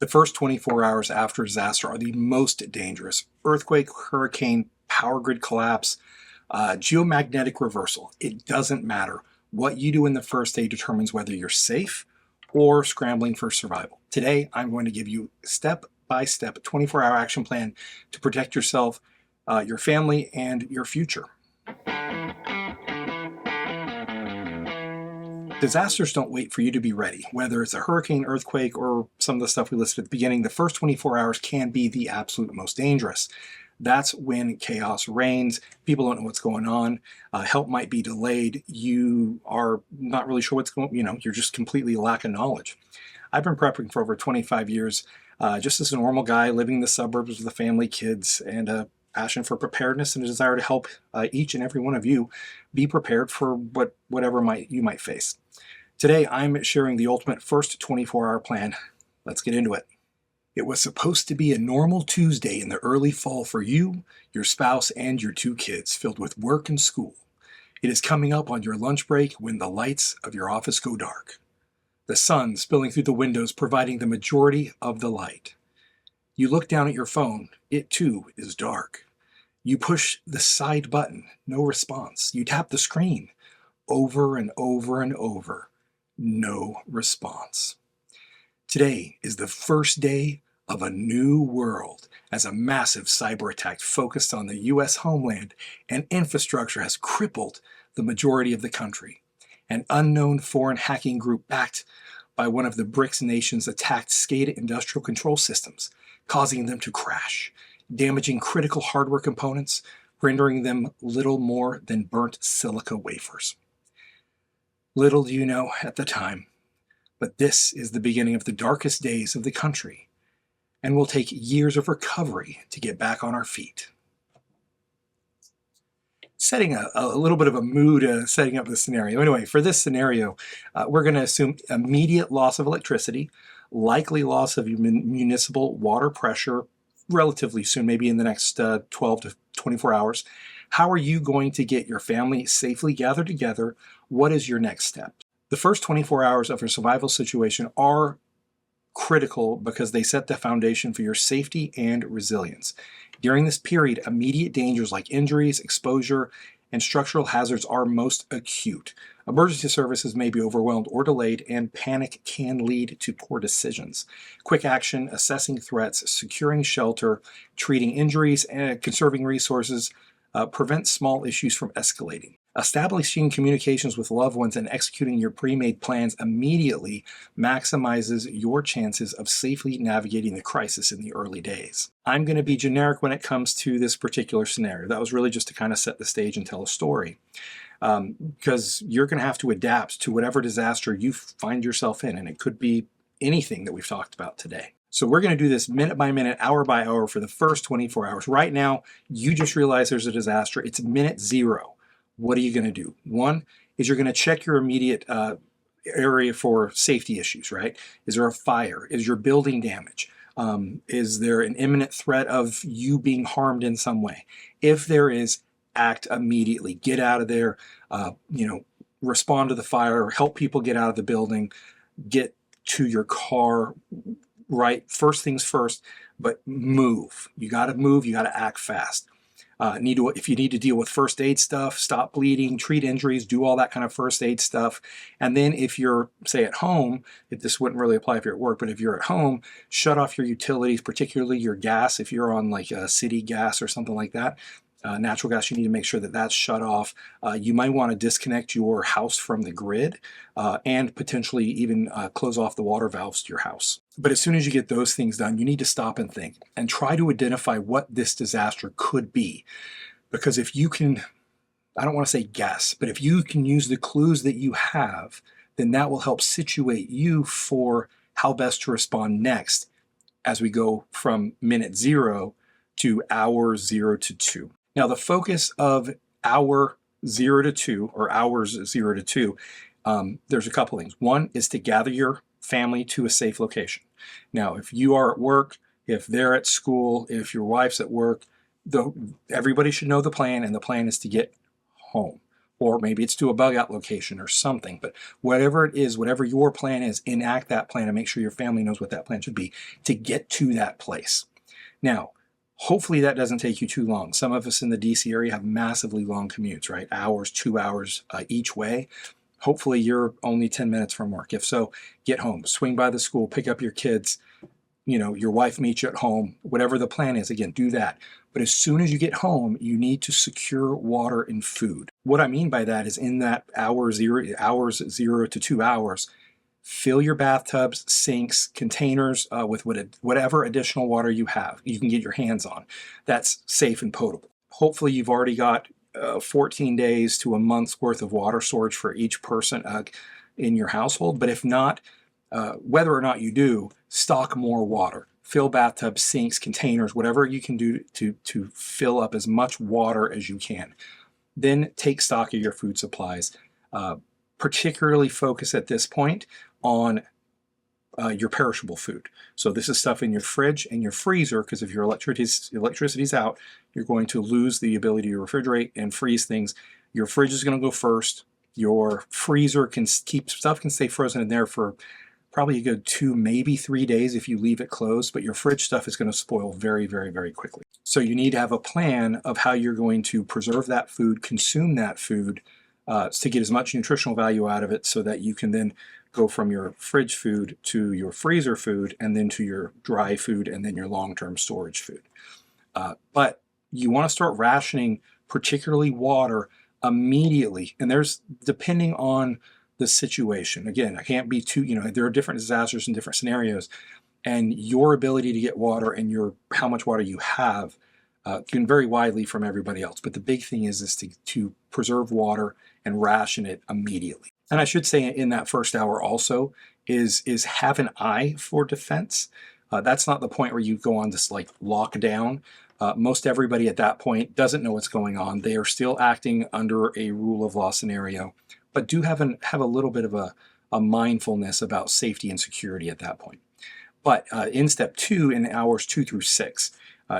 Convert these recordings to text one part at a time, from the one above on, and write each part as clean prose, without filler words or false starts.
The first 24 hours after disaster are the most dangerous. Earthquake, hurricane, power grid collapse, geomagnetic reversal. It doesn't matter. What you do in the first day determines whether you're safe or scrambling for survival. Today, I'm going to give you step-by-step 24-hour action plan to protect yourself, your family, and your future. Disasters don't wait for you to be ready. Whether it's a hurricane, earthquake, or some of the stuff we listed at the beginning, the first 24 hours can be the absolute most dangerous. That's when chaos reigns. People don't know what's going on. Help might be delayed. You are not really sure what's going on. You're just completely lack of knowledge. I've been prepping for over 25 years, just as a normal guy living in the suburbs with a family, kids, and a passion for preparedness and a desire to help each and every one of you be prepared for whatever you might face. Today, I'm sharing the ultimate first 24-hour plan. Let's get into it. It was supposed to be a normal Tuesday in the early fall for you, your spouse, and your 2 kids, filled with work and school. It is coming up on your lunch break when the lights of your office go dark. The sun spilling through the windows providing the majority of the light. You look down at your phone. It too is dark. You push the side button. No response. You tap the screen. Over and over and over. No response. Today is the first day of a new world as a massive cyber attack focused on the U.S. homeland and infrastructure has crippled the majority of the country. An unknown foreign hacking group backed by one of the BRICS nations attacked SCADA industrial control systems, causing them to crash, damaging critical hardware components, rendering them little more than burnt silica wafers. Little do you know at the time, but this is the beginning of the darkest days of the country, and will take years of recovery to get back on our feet. Setting a little bit of a mood, setting up the scenario. Anyway, for this scenario, we're going to assume immediate loss of electricity, likely loss of municipal water pressure relatively soon, maybe in the next 12 to 24 hours. How are you going to get your family safely gathered together? What is your next step? The first 24 hours of your survival situation are critical because they set the foundation for your safety and resilience. During this period, immediate dangers like injuries, exposure, and structural hazards are most acute. Emergency services may be overwhelmed or delayed, and panic can lead to poor decisions. Quick action, assessing threats, securing shelter, treating injuries, and conserving resources prevent small issues from escalating. Establishing communications with loved ones and executing your pre-made plans immediately maximizes your chances of safely navigating the crisis in the early days. I'm going to be generic when it comes to this particular scenario. That was really just to kind of set the stage and tell a story. Because you're going to have to adapt to whatever disaster you find yourself in, and it could be anything that we've talked about today. So we're going to do this minute by minute, hour by hour for the first 24 hours. Right now, you just realize there's a disaster. It's minute 0. What are you going to do? One is you're going to check your immediate area for safety issues, right? Is there a fire? Is your building damaged? Is there an imminent threat of you being harmed in some way? If there is, act immediately. Get out of there, respond to the fire, help people get out of the building, get to your car, right? First things first, but move. You got to move. You got to act fast. If you need to deal with first aid stuff, stop bleeding, treat injuries, do all that kind of first aid stuff. And then if you're, say, at home, this wouldn't really apply if you're at work, but if you're at home, shut off your utilities, particularly your gas. If you're on like a city gas or something like that, natural gas, you need to make sure that that's shut off. You might want to disconnect your house from the grid and potentially even close off the water valves to your house. But as soon as you get those things done, you need to stop and think and try to identify what this disaster could be. Because if you can, I don't want to say guess, but if you can use the clues that you have, then that will help situate you for how best to respond next as we go from minute 0 to hour 0 to 2. Now, the focus of hour 0 to 2, or hours 0 to 2, there's a couple things. One is to gather your family to a safe location. Now, if you are at work, if they're at school, if your wife's at work, everybody should know the plan, and the plan is to get home. or maybe it's to a bug out location or something. But whatever it is, whatever your plan is, enact that plan and make sure your family knows what that plan should be to get to that place. Now, hopefully that doesn't take you too long. Some of us in the DC area have massively long commutes, right? Hours, 2 hours each way. Hopefully you're only 10 minutes from work. If so, get home, swing by the school, pick up your kids, your wife meets you at home, whatever the plan is, again, do that. But as soon as you get home, you need to secure water and food. What I mean by that is in that hours 0 to 2 hours, fill your bathtubs, sinks, containers with whatever additional water you have, you can get your hands on. That's safe and potable. Hopefully you've already got 14 days to a month's worth of water storage for each person in your household. But if not, whether or not you do, stock more water. Fill bathtubs, sinks, containers, whatever you can do to fill up as much water as you can. Then take stock of your food supplies. Particularly focus at this point on your perishable food. So this is stuff in your fridge and your freezer, because if your electricity's out, you're going to lose the ability to refrigerate and freeze things. Your fridge is going to go first. Your freezer can stay frozen in there for probably a good 2, maybe 3 days if you leave it closed, but your fridge stuff is going to spoil very, very, very quickly. So you need to have a plan of how you're going to preserve that food, consume that food, to get as much nutritional value out of it so that you can then go from your fridge food to your freezer food and then to your dry food and then your long-term storage food. But you want to start rationing, particularly water, immediately. And there's, depending on the situation, again, I can't be too, there are different disasters and different scenarios, and your ability to get water and how much water you have can vary widely from everybody else. But the big thing is to preserve water and ration it immediately. And I should say in that first hour also is have an eye for defense. That's not the point where you go on this like lockdown. Most everybody at that point doesn't know what's going on. They are still acting under a rule of law scenario, but do have a little bit of a mindfulness about safety and security at that point. But in step 2, in hours 2 through 6,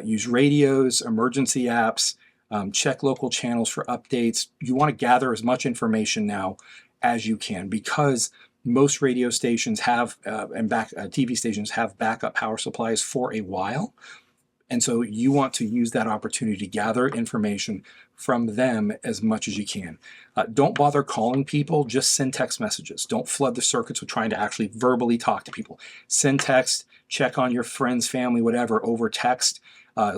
use radios, emergency apps, check local channels for updates. You want to gather as much information now as you can, because most radio stations have TV stations have backup power supplies for a while. And so you want to use that opportunity to gather information from them as much as you can. Don't bother calling people, just send text messages. Don't flood the circuits with trying to actually verbally talk to people. Send text, check on your friends, family, whatever, over text.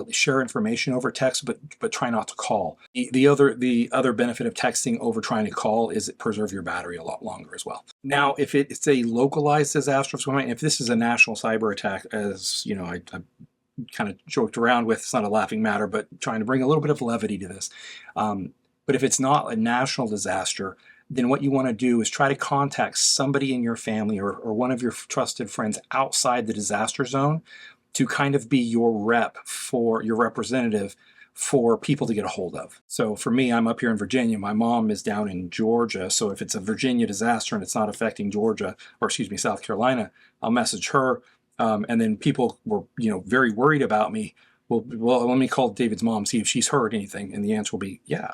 Share information over text, but try not to call. The other benefit of texting over trying to call is it preserves your battery a lot longer as well. Now, if it's a localized disaster, if this is a national cyber attack, as I kind of joked around with, it's not a laughing matter, but trying to bring a little bit of levity to this. But if it's not a national disaster, then what you want to do is try to contact somebody in your family or one of your trusted friends outside the disaster zone to kind of be your representative for people to get a hold of. So for me, I'm up here in Virginia. My mom is down in Georgia. So if it's a Virginia disaster and it's not affecting South Carolina, I'll message her. And then people were, very worried about me. Well, let me call David's mom, see if she's heard anything. And the answer will be, yeah.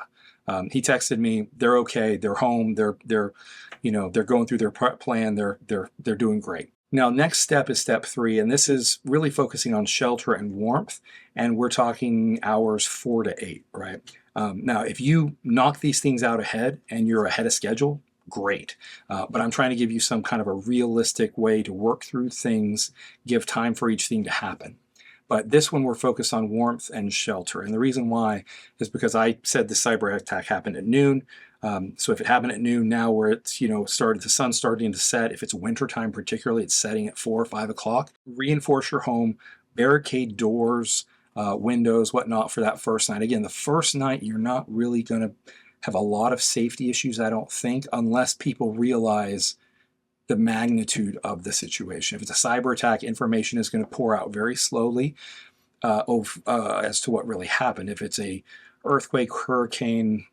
He texted me, they're okay, they're home, they're going through their plan, they're doing great. Now, next step is step 3, and this is really focusing on shelter and warmth, and we're talking hours 4 to 8, right? Now, if you knock these things out ahead and you're ahead of schedule, great. But I'm trying to give you some kind of a realistic way to work through things, give time for each thing to happen. But this one, we're focused on warmth and shelter. And the reason why is because I said the cyber attack happened at noon. So if it happened at noon now where it's, the sun's starting to set, if it's wintertime particularly, it's setting at 4 or 5 o'clock, reinforce your home, barricade doors, windows, whatnot for that first night. Again, the first night, you're not really going to have a lot of safety issues, I don't think, unless people realize the magnitude of the situation. If it's a cyber attack, information is going to pour out very slowly as to what really happened. If it's a earthquake, hurricane,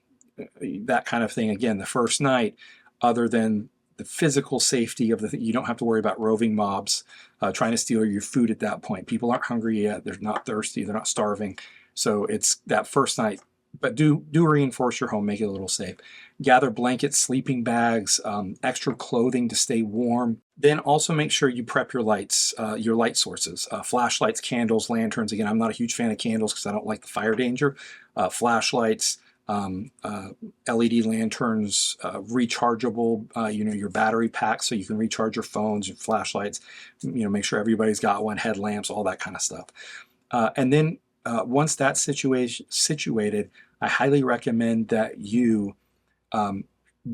that kind of thing, again, the first night, other than the physical safety of you don't have to worry about roving mobs trying to steal your food at that point. People aren't hungry yet. They're not thirsty. They're not starving. So it's that first night, but do reinforce your home, make it a little safe. Gather blankets, sleeping bags, extra clothing to stay warm. Then also make sure you prep your lights, your light sources, flashlights, candles, lanterns. Again, I'm not a huge fan of candles because I don't like the fire danger. Flashlights, LED lanterns, rechargeable, your battery packs so you can recharge your phones, your flashlights. Make sure everybody's got one, headlamps, all that kind of stuff. And then once that's situated, I highly recommend that you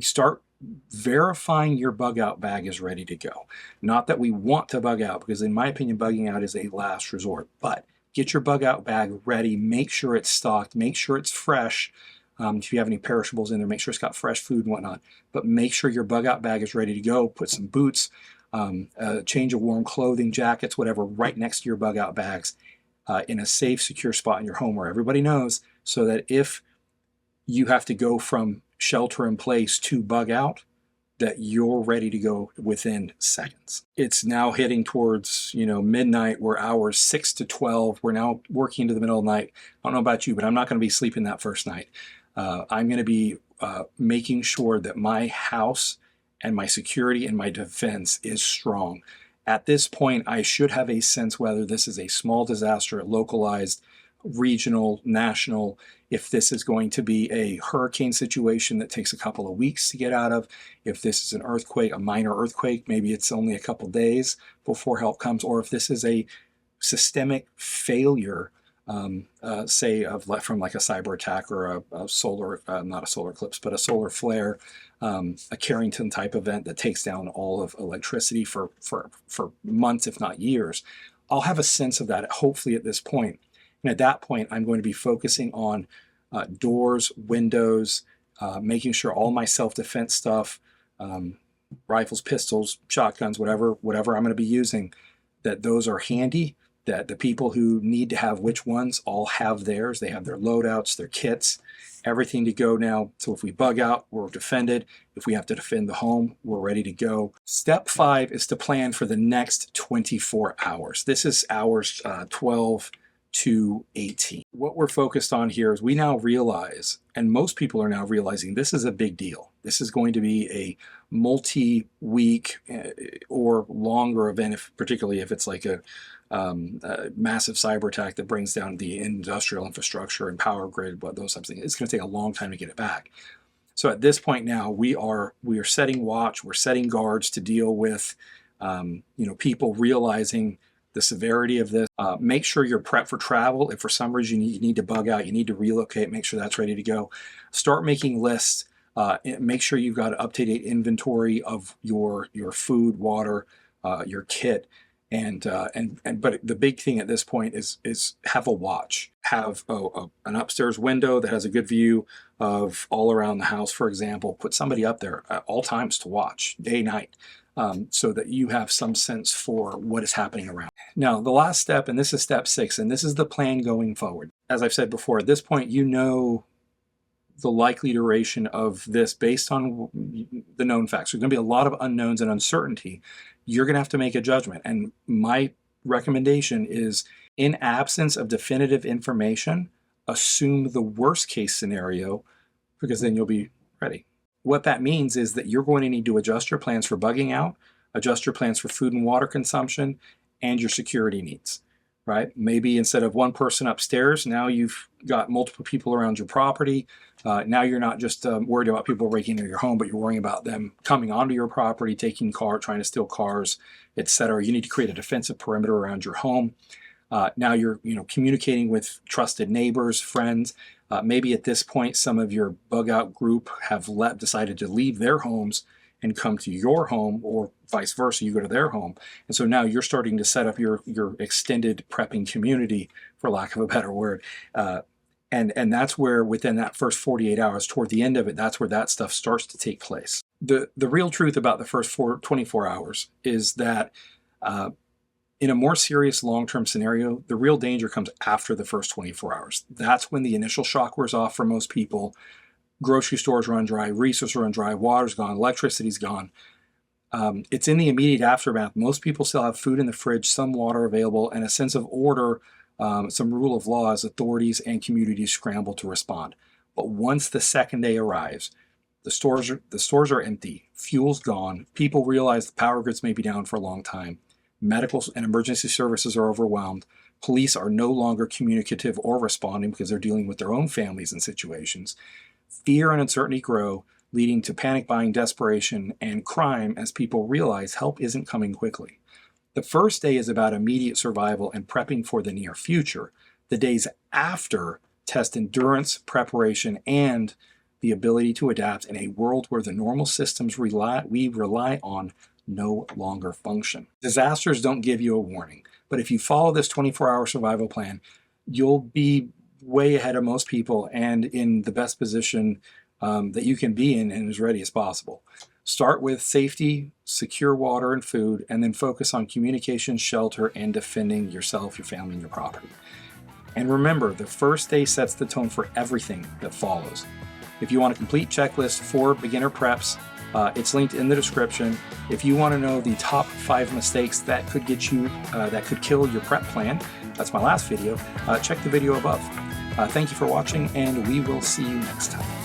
start verifying your bug out bag is ready to go. Not that we want to bug out, because in my opinion, bugging out is a last resort, but get your bug out bag ready. Make sure it's stocked. Make sure it's fresh. If you have any perishables in there, make sure it's got fresh food and whatnot. But make sure your bug out bag is ready to go. Put some boots, a change of warm clothing, jackets, whatever, right next to your bug out bags in a safe, secure spot in your home where everybody knows, so that if you have to go from shelter in place to bug out, that you're ready to go within seconds. It's now hitting towards, midnight. We're hours 6 to 12. We're now working into the middle of the night. I don't know about you, but I'm not going to be sleeping that first night. I'm going to be making sure that my house and my security and my defense is strong. At this point, I should have a sense whether this is a small disaster, localized, regional, national, if this is going to be a hurricane situation that takes a couple of weeks to get out of, if this is an earthquake, a minor earthquake, maybe it's only a couple days before help comes, or if this is a systemic failure, say from like a cyber attack or a solar, not a solar eclipse, but a solar flare, a Carrington type event that takes down all of electricity for months, if not years. I'll have a sense of that hopefully at this point. And at that point, I'm going to be focusing on doors, windows, making sure all my self-defense stuff, rifles, pistols, shotguns, whatever I'm going to be using, that those are handy, that the people who need to have which ones all have theirs. They have their loadouts, their kits, everything to go now. So if we bug out, we're defended. If we have to defend the home, we're ready to go. Step 5 is to plan for the next 24 hours. This is hours 12 to 18. What we're focused on here is we now realize, and most people are now realizing, this is a big deal. This is going to be a multi-week or longer event, particularly if it's like a massive cyber attack that brings down the industrial infrastructure and power grid, those types of things. It's going to take a long time to get it back. So at this point now, we are setting watch, we're setting guards to deal with people realizing the severity of this. Make sure you're prepped for travel. If for some reason you need to bug out, you need to relocate, make sure that's ready to go. Start making lists. Make sure you've got an up-to-date inventory of your food, water, your kit. But the big thing at this point is have a watch. Have an upstairs window that has a good view of all around the house, for example. Put somebody up there at all times to watch, day, night. So that you have some sense for what is happening around. Now, the last step, and this is step 6, and this is the plan going forward. As I've said before, at this point, you know the likely duration of this based on the known facts. There's going to be a lot of unknowns and uncertainty. You're going to have to make a judgment. And my recommendation is, in absence of definitive information, assume the worst case scenario, because then you'll be ready. What that means is that you're going to need to adjust your plans for bugging out, adjust your plans for food and water consumption, and your security needs, right? Maybe instead of one person upstairs, now you've got multiple people around your property. Now you're not just worried about people breaking into your home, but you're worrying about them coming onto your property, trying to steal cars, etc. You need to create a defensive perimeter around your home. Now you're communicating with trusted neighbors, friends. Maybe at this point, some of your bug out group have decided to leave their homes and come to your home, or vice versa, you go to their home. And so now you're starting to set up your extended prepping community, for lack of a better word. And that's where, within that first 48 hours, toward the end of it, that's where that stuff starts to take place. The real truth about the first 24 hours is that in a more serious long-term scenario, the real danger comes after the first 24 hours. That's when the initial shock wears off for most people. Grocery stores run dry, resources run dry, water's gone, electricity's gone. It's in the immediate aftermath. Most people still have food in the fridge, some water available, and a sense of order some rule of law as authorities and communities scramble to respond. But once the second day arrives, the stores are empty, fuel's gone, people realize the power grids may be down for a long time, medical and emergency services are overwhelmed, police are no longer communicative or responding because they're dealing with their own families and situations. Fear and uncertainty grow, leading to panic buying, desperation, and crime as people realize help isn't coming quickly. The first day is about immediate survival and prepping for the near future. The days after test endurance, preparation, and the ability to adapt in a world where the normal systems we rely on no longer function. Disasters don't give you a warning, but if you follow this 24-hour survival plan, you'll be way ahead of most people and in the best position that you can be in and as ready as possible. Start with safety, secure water and food, and then focus on communication, shelter, and defending yourself, your family, and your property. And remember, the first day sets the tone for everything that follows. If you want a complete checklist for beginner preps, it's linked in the description. If you want to know the top 5 mistakes that could get you, that could kill your prep plan, that's my last video, check the video above. Thank you for watching, and we will see you next time.